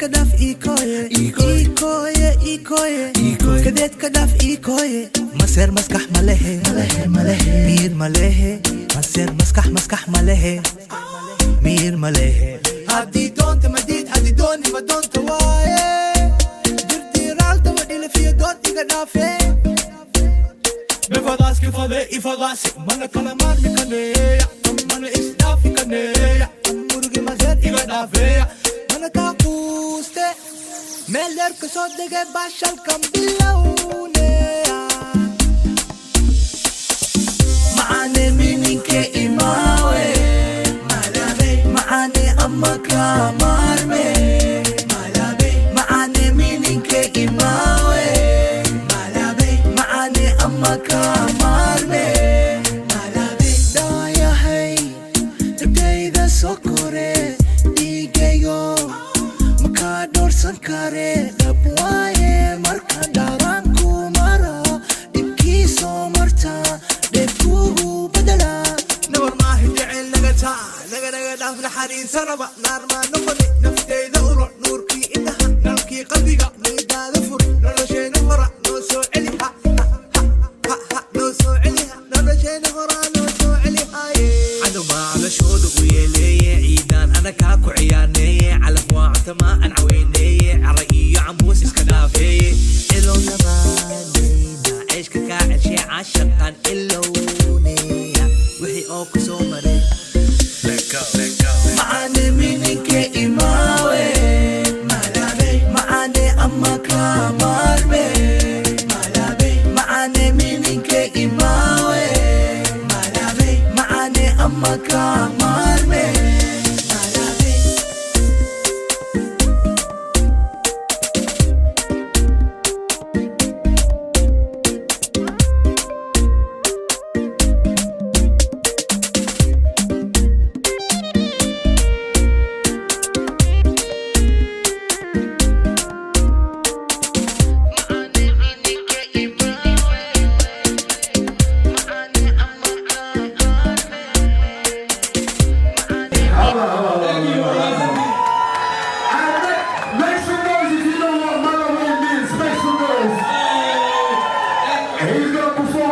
kadaf ikoye kadeed kadaf ikoye maseer maskax malehe miir malehe maseer maskax malehe miir malehe haddii doonta madiid haddii dooni ma doonta waaye dirdiiraalta wadhila fiyo doon iga dhaafe befadaas kifade ifadaasi mana kala maarmi kaneeya mana isdhaafi kaneeya murugi maseer iga dhaafeeya mana kaa quuste meel dheer ka soo degay baashalkan bilowneya macaane mininke imaawe macaane ama kaa maarme macaane mininke imaawe macaane ama kaa maarme daayahay dagdayda soo kore dhiigayo makaa dhoorsan kare dhab waaye marka dhaaraanku mara dhibkii soo marta dheefkuugu badala nawar maahi jecel nagataa naganaga dhaaf naxariinsanaba naarmaa noqone nafteyda uro nuurkii indhaha nalkii qalbiga maydaada fur nolosheena hora noo soo celi noo soo celi nolosheena horaa noo soo celi haye cadomaa calashooda u yeeleeye ciidaan ana kaa ku ciyaaneeye calaf waa cutama aan caweyneeye cara iyo cambuus iska dhaafeeye ilow nabaaneyna ceeshka kaa ceshee cashaqan ilowneya wixii oo ku soo maray macaane mininke imaawe macaane ama kaa maarme macaane mininke imaawe macaane ama kaa maarme Make some noise if you know what Malawi means. Make some noise. He's gonna perform.